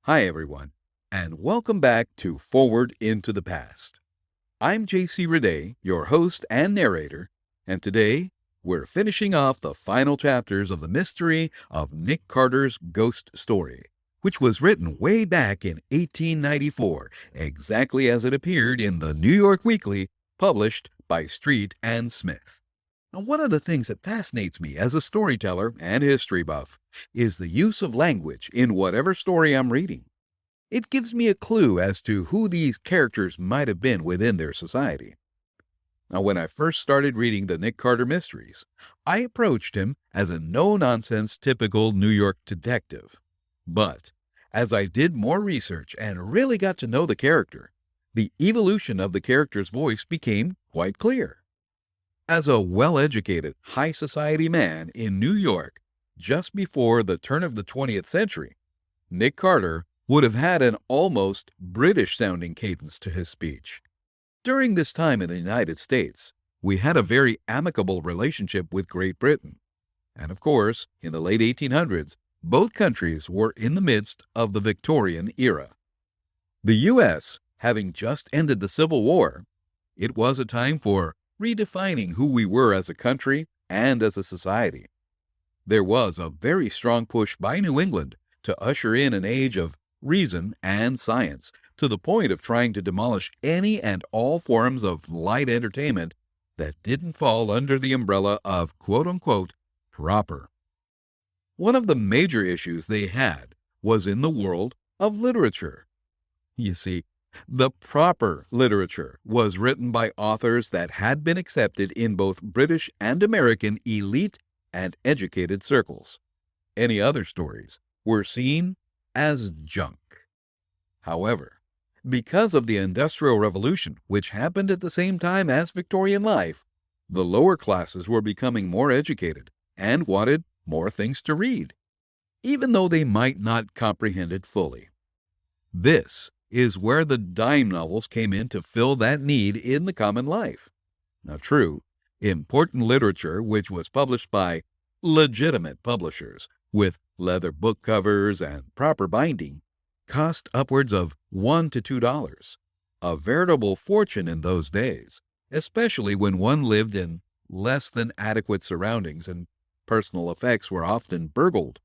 Hi, everyone, and welcome back to Forward into the Past. I'm JC Rede, your host and narrator, and today we're finishing off the final chapters of the mystery of Nick Carter's ghost story, which was written way back in 1894, exactly as it appeared in the New York Weekly, published by Street and Smith. Now, one of the things that fascinates me as a storyteller and history buff is the use of language in whatever story I'm reading. It gives me a clue as to who these characters might have been within their society. Now, when I first started reading the Nick Carter mysteries, I approached him as a no nonsense typical New York detective. But as I did more research and really got to know the character, the evolution of the character's voice became quite clear. As a well educated, high society man in New York just before the turn of the 20th century, Nick Carter would have had an almost British sounding cadence to his speech. During this time in the United States, we had a very amicable relationship with Great Britain. And of course, in the late 1800s, both countries were in the midst of the Victorian era. The U.S. having just ended the Civil War, it was a time for redefining who we were as a country and as a society. There was a very strong push by New England to usher in an age of reason and science, to the point of trying to demolish any and all forms of light entertainment that didn't fall under the umbrella of quote unquote proper. One of the major issues they had was in the world of literature. You see, the proper literature was written by authors that had been accepted in both British and American elite and educated circles. Any other stories were seen as junk. However, because of the Industrial Revolution, which happened at the same time as Victorian life, the lower classes were becoming more educated and wanted more things to read, even though they might not comprehend it fully. This is where the dime novels came in to fill that need in the common life. Now, true, important literature which was published by legitimate publishers with leather book covers and proper binding cost upwards of $1 to $2, a veritable fortune in those days, especially when one lived in less than adequate surroundings and personal effects were often burgled.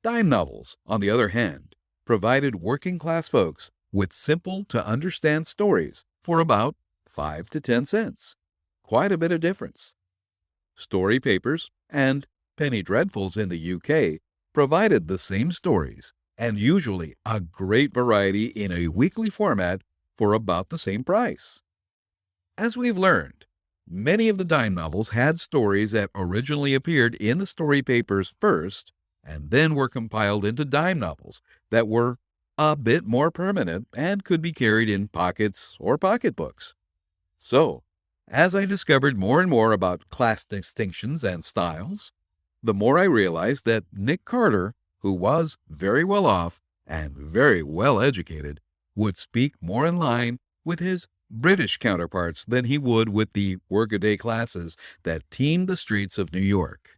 Dime novels, on the other hand, provided working class folks with simple to understand stories for about 5 to 10 cents. Quite a bit of difference. Story papers and penny dreadfuls in the UK provided the same stories and usually a great variety in a weekly format for about the same price. As we've learned, many of the dime novels had stories that originally appeared in the story papers first and then were compiled into dime novels that were a bit more permanent and could be carried in pockets or pocketbooks. So, as I discovered more and more about class distinctions and styles, the more I realized that Nick Carter, who was very well off and very well educated, would speak more in line with his British counterparts than he would with the workaday classes that teemed the streets of New York.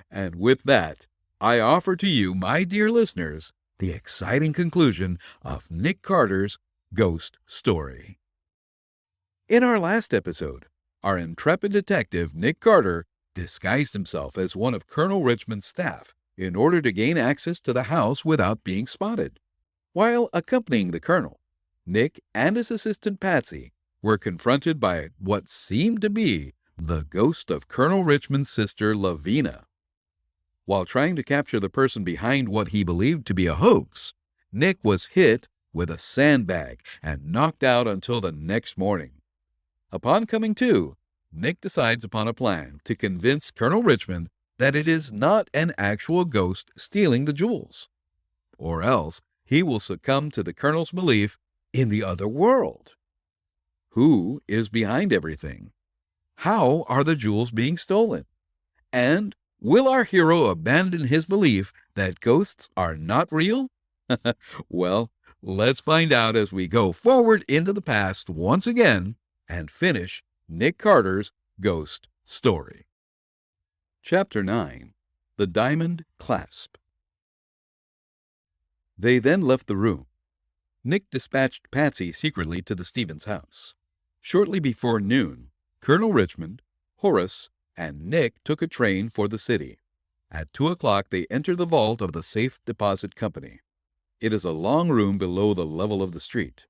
And with that, I offer to you, my dear listeners, the exciting conclusion of Nick Carter's ghost story. In our last episode, our intrepid detective Nick Carter disguised himself as one of Colonel Richmond's staff in order to gain access to the house without being spotted. While accompanying the colonel, Nick and his assistant Patsy were confronted by what seemed to be the ghost of Colonel Richmond's sister Lavina. While trying to capture the person behind what he believed to be a hoax, Nick was hit with a sandbag and knocked out until the next morning. Upon coming to, Nick decides upon a plan to convince Colonel Richmond that it is not an actual ghost stealing the jewels, or else he will succumb to the colonel's belief in the other world. Who is behind everything? How are the jewels being stolen? And will our hero abandon his belief that ghosts are not real? Well, let's find out as we go forward into the past once again and finish Nick Carter's ghost story. Chapter 9. The Diamond Clasp. They then left the room. Nick dispatched Patsy secretly to the Stevens house. Shortly before noon, Colonel Richmond, Horace, and Nick took a train for the city. At 2 o'clock, they entered the vault of the Safe Deposit Company. It is a long room below the level of the street.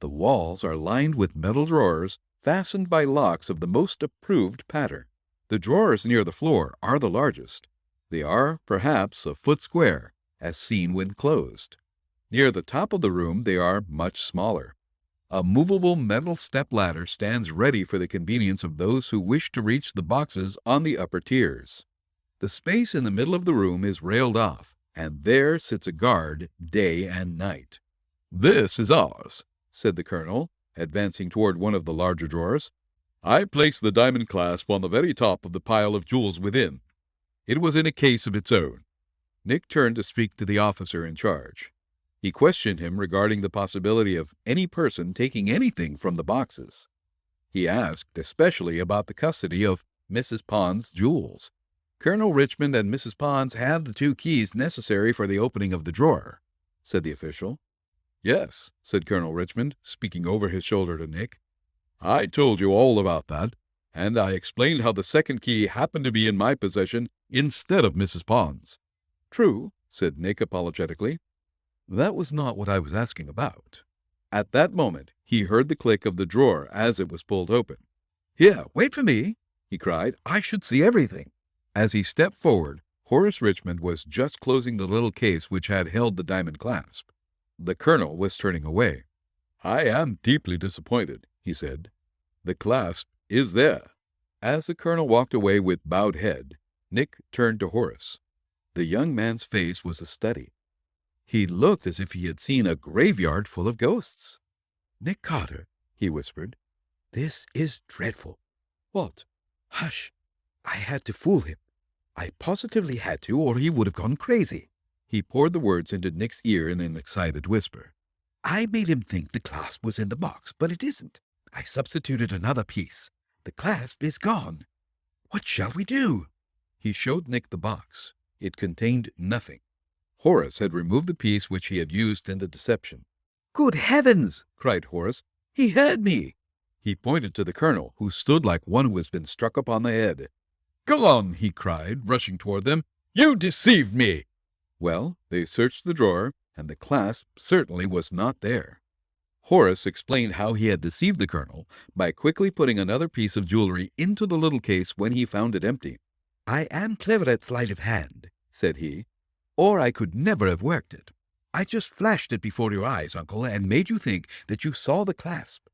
The walls are lined with metal drawers fastened by locks of the most approved pattern. The drawers near the floor are the largest. They are, perhaps, a foot square, as seen when closed. Near the top of the room they are much smaller. A movable metal step-ladder stands ready for the convenience of those who wish to reach the boxes on the upper tiers. The space in the middle of the room is railed off, and there sits a guard day and night. "This is ours," said the colonel, advancing toward one of the larger drawers. "I placed the diamond clasp on the very top of the pile of jewels within. It was in a case of its own." Nick turned to speak to the officer in charge. He questioned him regarding the possibility of any person taking anything from the boxes. He asked especially about the custody of Mrs. Pond's jewels. "Colonel Richmond and Mrs. Pond have the 2 keys necessary for the opening of the drawer," said the official. "Yes," said Colonel Richmond, speaking over his shoulder to Nick. "I told you all about that, and I explained how the second key happened to be in my possession instead of Mrs. Pond's." "True," said Nick apologetically. "That was not what I was asking about." At that moment, he heard the click of the drawer as it was pulled open. "Here, wait for me," he cried. "I should see everything." As he stepped forward, Horace Richmond was just closing the little case which had held the diamond clasp. The colonel was turning away. "I am deeply disappointed," he said. "The clasp is there." As the colonel walked away with bowed head, Nick turned to Horace. The young man's face was a study. He looked as if he had seen a graveyard full of ghosts. "Nick Carter," he whispered, "this is dreadful." "What?" "Hush. I had to fool him. I positively had to, or he would have gone crazy." He poured the words into Nick's ear in an excited whisper. "I made him think the clasp was in the box, but it isn't. I substituted another piece. The clasp is gone. What shall we do?" He showed Nick the box. It contained nothing. Horace had removed the piece which he had used in the deception. "Good heavens!" cried Horace. "He heard me!" He pointed to the colonel, who stood like one who has been struck upon the head. "Go on!" he cried, rushing toward them. "You deceived me!" Well, they searched the drawer, and the clasp certainly was not there. Horace explained how he had deceived the colonel by quickly putting another piece of jewelry into the little case when he found it empty. "I am clever at sleight of hand," said he, "or I could never have worked it. I just flashed it before your eyes, uncle, and made you think that you saw the clasp.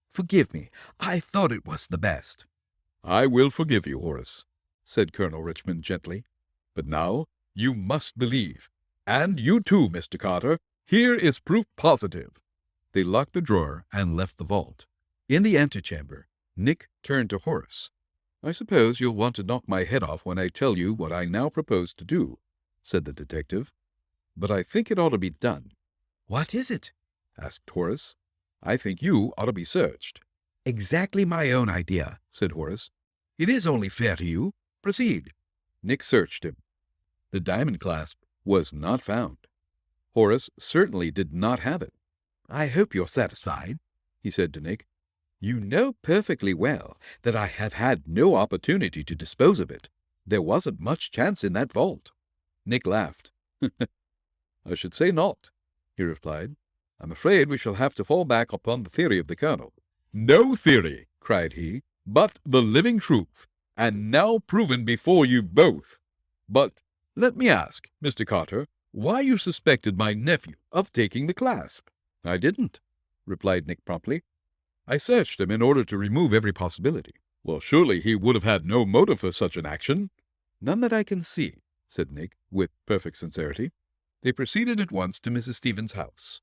Forgive me. I thought it was the best." "I will forgive you, Horace," said Colonel Richmond gently. "But now you must believe. And you too, Mr. Carter. Here is proof positive." They locked the drawer and left the vault. In the antechamber, Nick turned to Horace. "I suppose you'll want to knock my head off when I tell you what I now propose to do," said the detective. "But I think it ought to be done." "What is it?" asked Horace. "I think you ought to be searched." "Exactly my own idea," said Horace. "It is only fair to you. Proceed." Nick searched him. The diamond clasp was not found. Horace certainly did not have it. "I hope you're satisfied," he said to Nick. "You know perfectly well that I have had no opportunity to dispose of it. There wasn't much chance in that vault." Nick laughed. "I should say not," he replied. "I'm afraid we shall have to fall back upon the theory of the colonel." "No theory," cried he, "but the living truth, and now proven before you both. But let me ask, Mr. Carter, why you suspected my nephew of taking the clasp?" "I didn't," replied Nick promptly. "I searched him in order to remove every possibility." "Well, surely he would have had no motive for such an action." "None that I can see," said Nick, with perfect sincerity. They proceeded at once to Mrs. Stevens' house.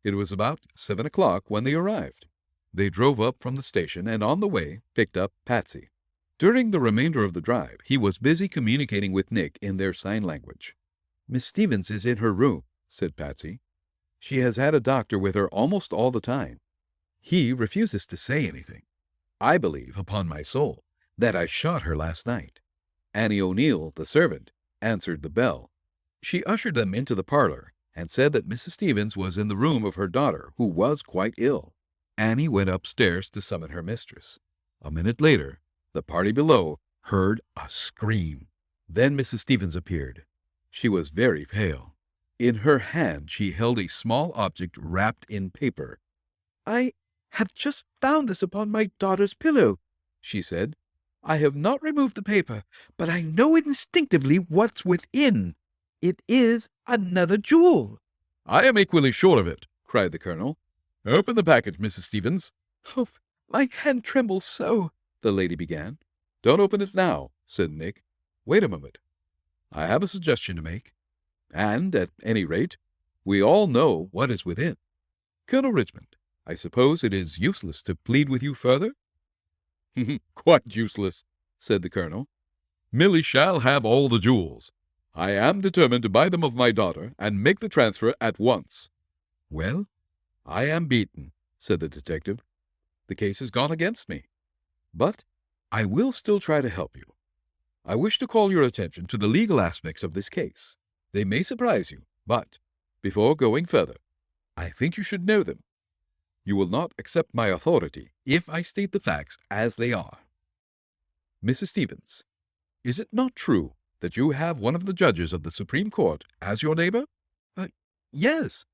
It was about 7 o'clock when they arrived. They drove up from the station and on the way picked up Patsy. During the remainder of the drive, he was busy communicating with Nick in their sign language. "Miss Stevens is in her room," said Patsy. "She has had a doctor with her almost all the time. He refuses to say anything. I believe, upon my soul, that I shot her last night." Annie O'Neill, the servant, answered the bell. She ushered them into the parlor, and said that Mrs. Stevens was in the room of her daughter, who was quite ill. Annie went upstairs to summon her mistress. A minute later, the party below heard a scream. Then Mrs. Stevens appeared. She was very pale. In her hand she held a small object wrapped in paper. "I have just found this upon my daughter's pillow," she said. "I have not removed the paper, but I know instinctively what's within. It is another jewel." "I am equally sure of it," cried the colonel. "Open the package, Mrs. Stevens." "Oh, my hand trembles so," the lady began. "Don't open it now," said Nick. "Wait a moment. I have a suggestion to make. And, at any rate, we all know what is within. Colonel Richmond, I suppose it is useless to plead with you further?" "Quite useless," said the colonel. "Millie shall have all the jewels. I am determined to buy them of my daughter and make the transfer at once." "Well, I am beaten," said the detective. "The case has gone against me. But I will still try to help you. I wish to call your attention to the legal aspects of this case. They may surprise you, but before going further, I think you should know them. You will not accept my authority if I state the facts as they are. Mrs. Stevens, is it not true that you have one of the judges of the Supreme Court as your neighbor?" "Yes.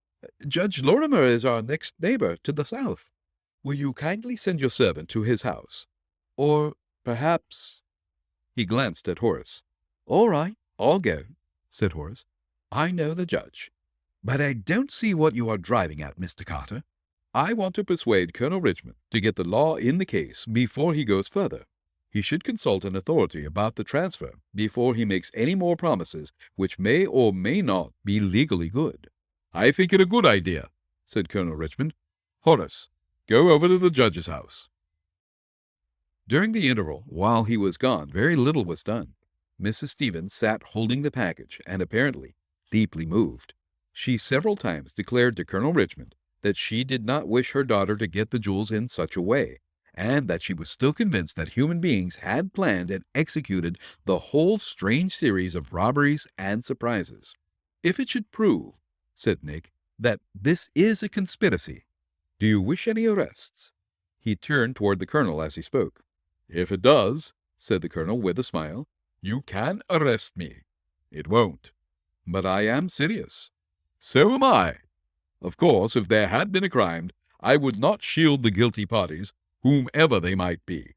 Judge Lorimer is our next neighbor to the south. Will you kindly send your servant to his house? Or perhaps—" He glanced at Horace. "All right, I'll go," said Horace. "I know the judge. But I don't see what you are driving at, Mr. Carter. I want to persuade Colonel Richmond to get the law in the case before he goes further. He should consult an authority about the transfer before he makes any more promises which may or may not be legally good." "I think it a good idea," said Colonel Richmond. "Horace, go over to the judge's house." During the interval, while he was gone, very little was done. Mrs. Stevens sat holding the package and apparently deeply moved. She several times declared to Colonel Richmond that she did not wish her daughter to get the jewels in such a way, and that she was still convinced that human beings had planned and executed the whole strange series of robberies and surprises. "If it should prove," said Nick, "that this is a conspiracy, do you wish any arrests?" He turned toward the colonel as he spoke. "If it does," said the colonel with a smile, "you can arrest me. It won't. But I am serious. So am I. Of course, if there had been a crime, I would not shield the guilty parties, whomever they might be."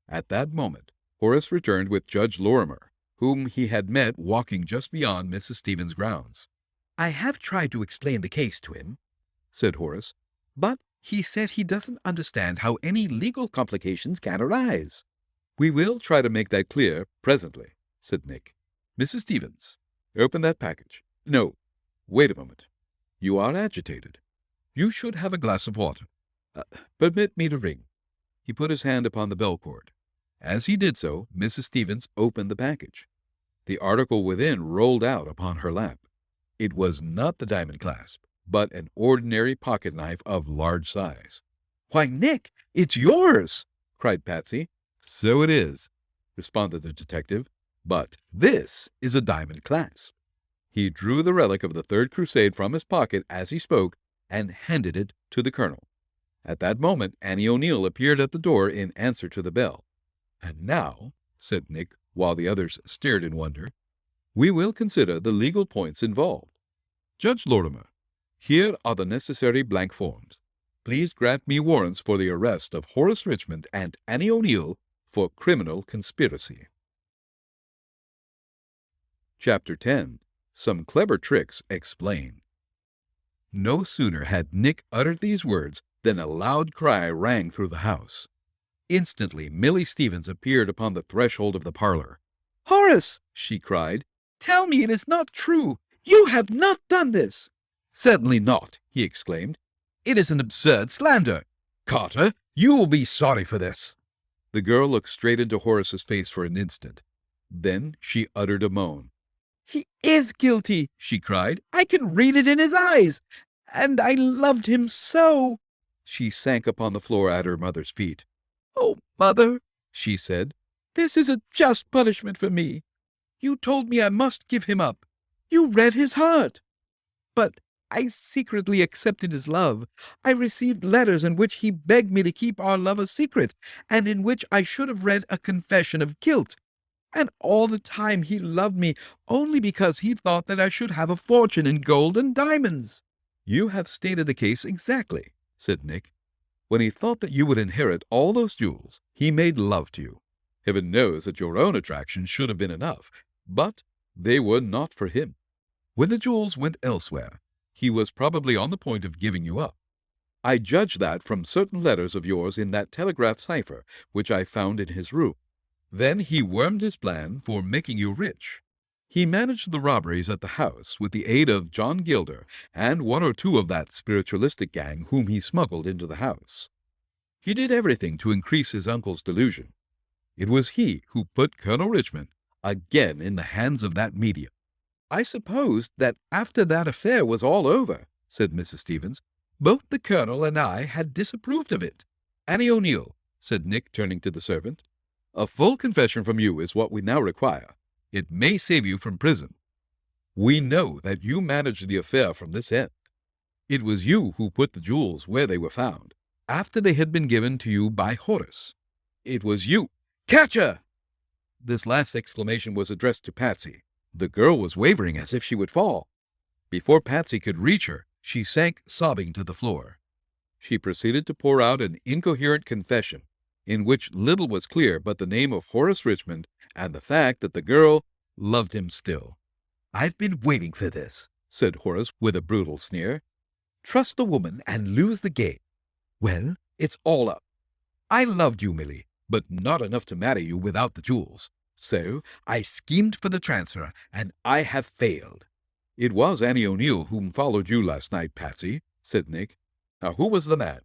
At that moment, Horace returned with Judge Lorimer, whom he had met walking just beyond Mrs. Stevens' grounds. "I have tried to explain the case to him," said Horace, "but he said he doesn't understand how any legal complications can arise." "We will try to make that clear presently," said Nick. "Mrs. Stevens, open that package. No, wait a moment. You are agitated. You should have a glass of water. Permit me to ring." He put his hand upon the bell cord. As he did so, Mrs. Stevens opened the package. The article within rolled out upon her lap. It was not the diamond clasp, but an ordinary pocket knife of large size. "Why, Nick, it's yours!" cried Patsy. "So it is," responded the detective, "but this is a diamond clasp." He drew the relic of the Third Crusade from his pocket as he spoke and handed it to the colonel. At that moment, Annie O'Neill appeared at the door in answer to the bell. "And now," said Nick, while the others stared in wonder, "we will consider the legal points involved. Judge Lorimer, here are the necessary blank forms. Please grant me warrants for the arrest of Horace Richmond and Annie O'Neill for criminal conspiracy." Chapter 10. Some Clever Tricks Explained. No sooner had Nick uttered these words than a loud cry rang through the house. Instantly Millie Stevens appeared upon the threshold of the parlor. "Horace," she cried, "tell me it is not true. You have not done this." "Certainly not," he exclaimed. "It is an absurd slander. Carter, you will be sorry for this." The girl looked straight into Horace's face for an instant. Then she uttered a moan. "He is guilty," she cried. "I can read it in his eyes. And I loved him so." She sank upon the floor at her mother's feet. "Oh, Mother," she said, "this is a just punishment for me. You told me I must give him up. You read his heart. But I secretly accepted his love. I received letters in which he begged me to keep our love a secret, and in which I should have read a confession of guilt. And all the time he loved me only because he thought that I should have a fortune in gold and diamonds." "You have stated the case exactly," said Nick. "When he thought that you would inherit all those jewels, he made love to you. Heaven knows that your own attraction should have been enough, but they were not for him. When the jewels went elsewhere, he was probably on the point of giving you up. I judge that from certain letters of yours in that telegraph cipher which I found in his room. Then he wormed his plan for making you rich. He managed the robberies at the house with the aid of John Gilder and one or two of that spiritualistic gang whom he smuggled into the house. He did everything to increase his uncle's delusion. It was he who put Colonel Richmond again in the hands of that medium." "I supposed that after that affair was all over," said Mrs. Stevens, "both the Colonel and I had disapproved of it." "Annie O'Neill," said Nick, turning to the servant, "a full confession from you is what we now require. It may save you from prison. We know that you managed the affair from this end. It was you who put the jewels where they were found, after they had been given to you by Horace. It was you—" "Catch her!" This last exclamation was addressed to Patsy. The girl was wavering as if she would fall. Before Patsy could reach her, she sank sobbing to the floor. She proceeded to pour out an incoherent confession, in which little was clear but the name of Horace Richmond and the fact that the girl loved him still. "I've been waiting for this," said Horace with a brutal sneer. "Trust a woman and lose the game. Well, it's all up. I loved you, Millie, but not enough to marry you without the jewels. So I schemed for the transfer, and I have failed." "It was Annie O'Neill whom followed you last night, Patsy," said Nick. "Now, who was the man?"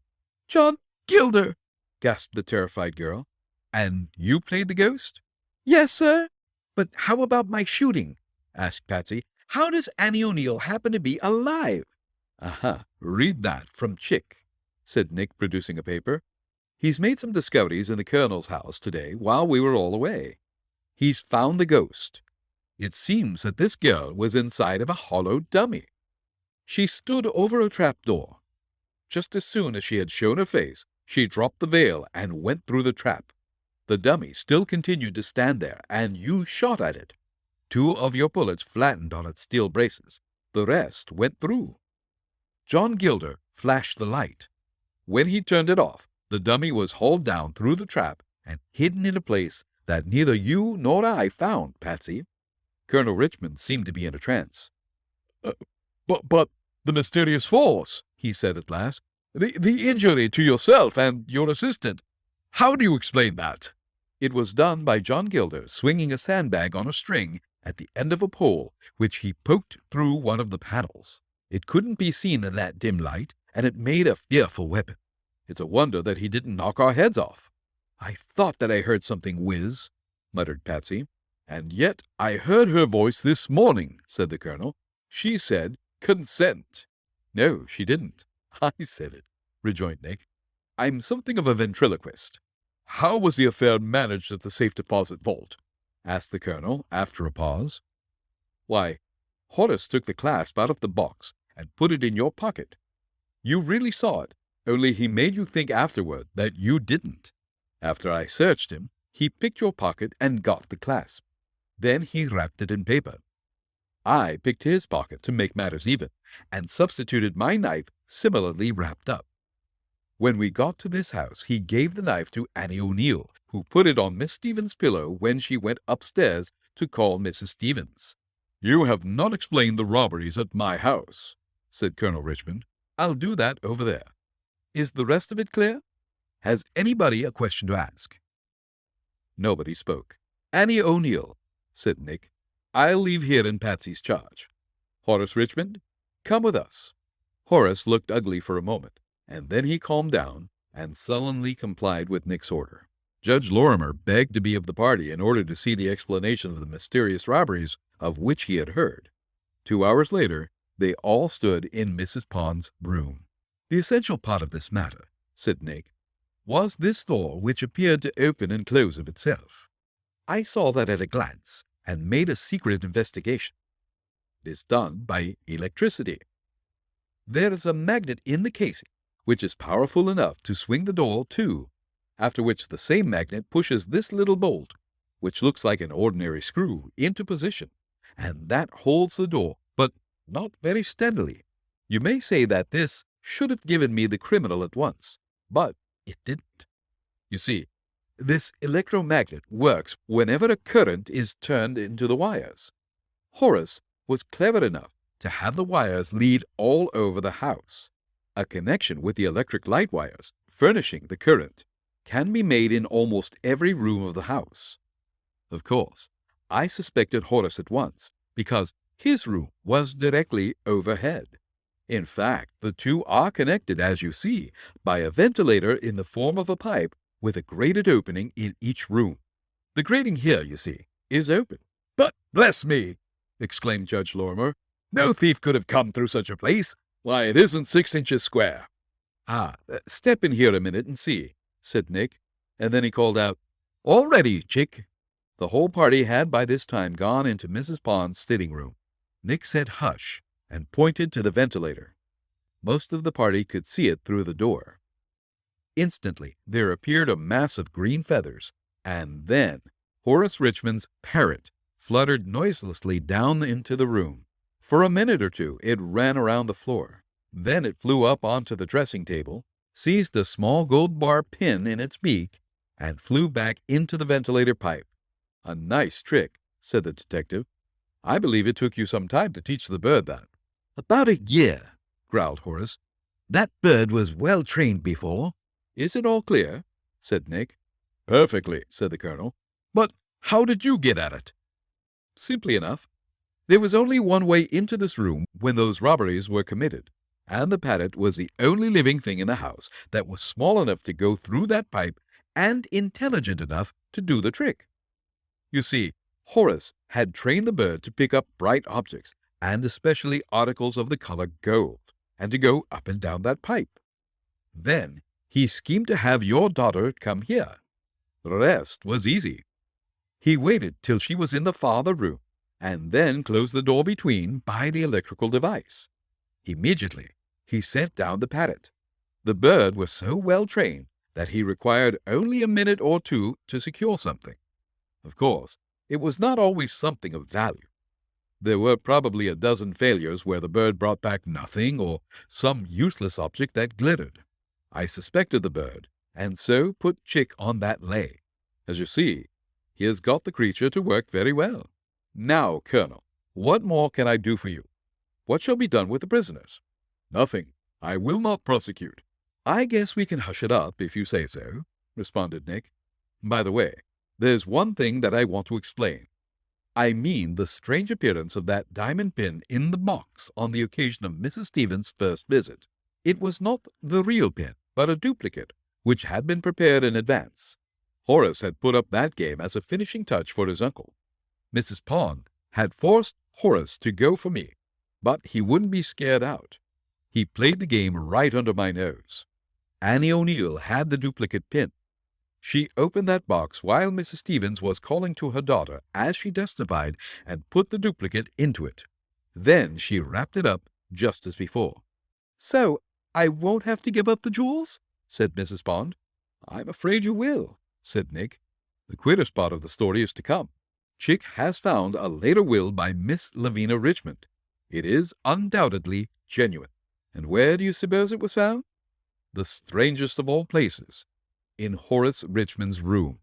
"John Gilder," gasped the terrified girl. "And you played the ghost?" "Yes, sir." "But how about my shooting?" asked Patsy. "How does Annie O'Neill happen to be alive?" "Aha, read that from Chick," said Nick, producing a paper. "He's made some discoveries in the Colonel's house today while we were all away. He's found the ghost. It seems that this girl was inside of a hollow dummy. She stood over a trapdoor. Just as soon as she had shown her face, she dropped the veil and went through the trap. The dummy still continued to stand there, and you shot at it. 2 of your bullets flattened on its steel braces. The rest went through. John Gilder flashed the light. When he turned it off, the dummy was hauled down through the trap and hidden in a place that neither you nor I found, Patsy." Colonel Richmond seemed to be in a trance. But the mysterious force," he said at last. The injury to yourself and your assistant. How do you explain that?" "It was done by John Gilder swinging a sandbag on a string at the end of a pole, which he poked through one of the panels. It couldn't be seen in that dim light, and it made a fearful weapon. It's a wonder that he didn't knock our heads off." "I thought that I heard something whiz," muttered Patsy. "And yet I heard her voice this morning," said the Colonel. "She said, 'Consent.'" "No, she didn't. I said it," rejoined Nick. "I'm something of a ventriloquist." "How was the affair managed at the safe deposit vault?" asked the Colonel after a pause. "Why, Horace took the clasp out of the box and put it in your pocket. You really saw it, only he made you think afterward that you didn't. After I searched him, he picked your pocket and got the clasp. Then he wrapped it in paper. I picked his pocket to make matters even, and substituted my knife similarly wrapped up. When we got to this house, he gave the knife to Annie O'Neill, who put it on Miss Stevens' pillow when she went upstairs to call Mrs. Stevens." "You have not explained the robberies at my house," said Colonel Richmond. "I'll do that over there. Is the rest of it clear? Has anybody a question to ask?" Nobody spoke. "Annie O'Neill," said Nick, "I'll leave here in Patsy's charge. Horace Richmond, come with us." Horace looked ugly for a moment, and then he calmed down and sullenly complied with Nick's order. Judge Lorimer begged to be of the party in order to see the explanation of the mysterious robberies of which he had heard. 2 hours later, they all stood in Mrs. Pond's room. "The essential part of this matter," said Nick, "was this door which appeared to open and close of itself. I saw that at a glance, and made a secret investigation. It is done by electricity. There is a magnet in the casing, which is powerful enough to swing the door to, after which the same magnet pushes this little bolt, which looks like an ordinary screw, into position, and that holds the door, but not very steadily. You may say that this should have given me the criminal at once, but it didn't. You see, this electromagnet works whenever a current is turned into the wires. Horace was clever enough to have the wires lead all over the house. A connection with the electric light wires, furnishing the current, can be made in almost every room of the house. Of course, I suspected Horace at once, because his room was directly overhead. In fact, the two are connected, as you see, by a ventilator in the form of a pipe with a grated opening in each room. The grating here, you see, is open. But bless me, exclaimed Judge Lorimer, no thief could have come through such a place. Why, it isn't 6 inches square. Step in here a minute and see, said Nick, and then he called out, "All ready, Chick." The whole party had by this time gone into Mrs. Pond's sitting room. Nick said hush and pointed to the ventilator. Most of the party could see it through the door. Instantly there appeared a mass of green feathers, and then Horace Richmond's parrot fluttered noiselessly down into the room. For a minute or two it ran around the floor. Then it flew up onto the dressing table, seized a small gold bar pin in its beak, and flew back into the ventilator pipe. "A nice trick," said the detective. "I believe it took you some time to teach the bird that." "About a year," growled Horace. "That bird was well trained before." "Is it all clear?" said Nick. "Perfectly," said the colonel. "But how did you get at it?" "Simply enough. There was only one way into this room when those robberies were committed, and the parrot was the only living thing in the house that was small enough to go through that pipe and intelligent enough to do the trick. You see, Horace had trained the bird to pick up bright objects, and especially articles of the color gold, and to go up and down that pipe. Then he schemed to have your daughter come here. The rest was easy. He waited till she was in the farther room, and then closed the door between by the electrical device. Immediately he sent down the parrot. The bird was so well trained that he required only a minute or two to secure something. Of course, it was not always something of value. There were probably a dozen failures where the bird brought back nothing or some useless object that glittered. I suspected the bird, and so put Chick on that lay. As you see, he has got the creature to work very well. Now, Colonel, what more can I do for you? What shall be done with the prisoners?" "Nothing. I will not prosecute." "I guess we can hush it up if you say so," responded Nick. "By the way, there's one thing that I want to explain. I mean the strange appearance of that diamond pin in the box on the occasion of Mrs. Stevens' first visit. It was not the real pin, but a duplicate, which had been prepared in advance. Horace had put up that game as a finishing touch for his uncle. Mrs. Pond had forced Horace to go for me, but he wouldn't be scared out. He played the game right under my nose. Annie O'Neill had the duplicate pin. She opened that box while Mrs. Stevens was calling to her daughter, as she testified, and put the duplicate into it. Then she wrapped it up just as before. "So I won't have to give up the jewels?" said Mrs. Pond. "I'm afraid you will," said Nick. "The queerest part of the story is to come. Chick has found a later will by Miss Lavina Richmond. It is undoubtedly genuine. And where do you suppose it was found? The strangest of all places, in Horace Richmond's room."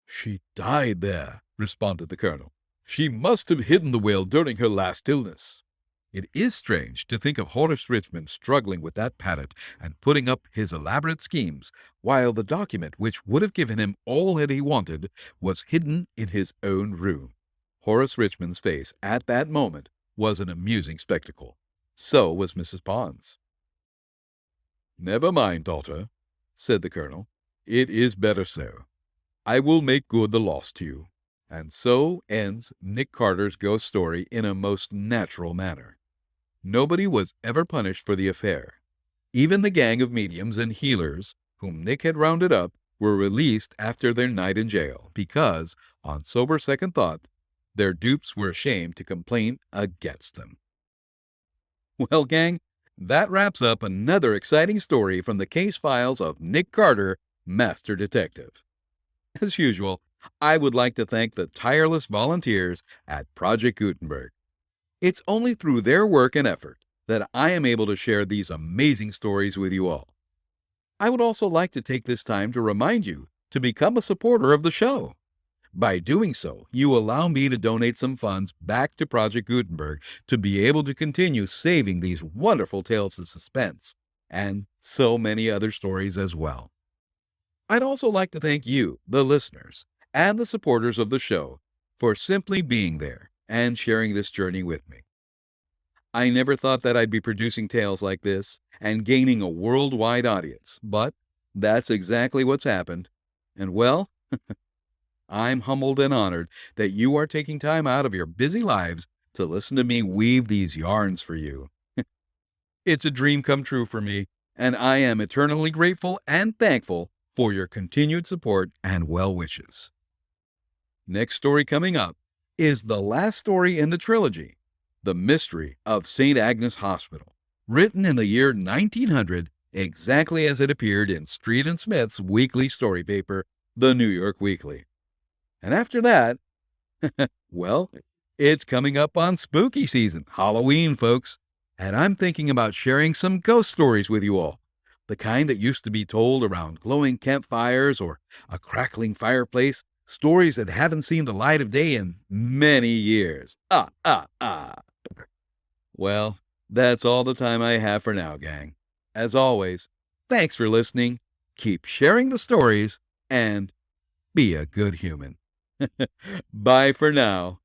"She died there," responded the colonel. "She must have hidden the will during her last illness." It is strange to think of Horace Richmond struggling with that parrot and putting up his elaborate schemes, while the document which would have given him all that he wanted was hidden in his own room. Horace Richmond's face at that moment was an amusing spectacle. So was Mrs. Pond's. "Never mind, daughter," said the colonel. "It is better so. I will make good the loss to you." And so ends Nick Carter's ghost story in a most natural manner. Nobody was ever punished for the affair. Even the gang of mediums and healers whom Nick had rounded up were released after their night in jail because, on sober second thought, their dupes were ashamed to complain against them. Well, gang, That wraps up another exciting story from the case files of Nick Carter, Master Detective. As usual, I would like to thank the tireless volunteers at Project Gutenberg. It's only through their work and effort that I am able to share these amazing stories with you all. I would also like to take this time to remind you to become a supporter of the show. By doing so, you allow me to donate some funds back to Project Gutenberg to be able to continue saving these wonderful tales of suspense and so many other stories as well. I'd also like to thank you, the listeners, and the supporters of the show for simply being there and sharing this journey with me. I never thought that I'd be producing tales like this and gaining a worldwide audience, but that's exactly what's happened. And well, I'm humbled and honored that you are taking time out of your busy lives to listen to me weave these yarns for you. It's a dream come true for me, and I am eternally grateful and thankful for your continued support and well wishes. Next story coming up is the last story in the trilogy, The Mystery of St. Agnes Hospital, written in the year 1900, exactly as it appeared in Street and Smith's weekly story paper, The New York Weekly. And after that, well, it's coming up on spooky season, Halloween, folks, and I'm thinking about sharing some ghost stories with you all, the kind that used to be told around glowing campfires or a crackling fireplace, stories that haven't seen the light of day in many years. Well, that's all the time I have for now, gang. As always, thanks for listening, keep sharing the stories, and be a good human. Bye for now.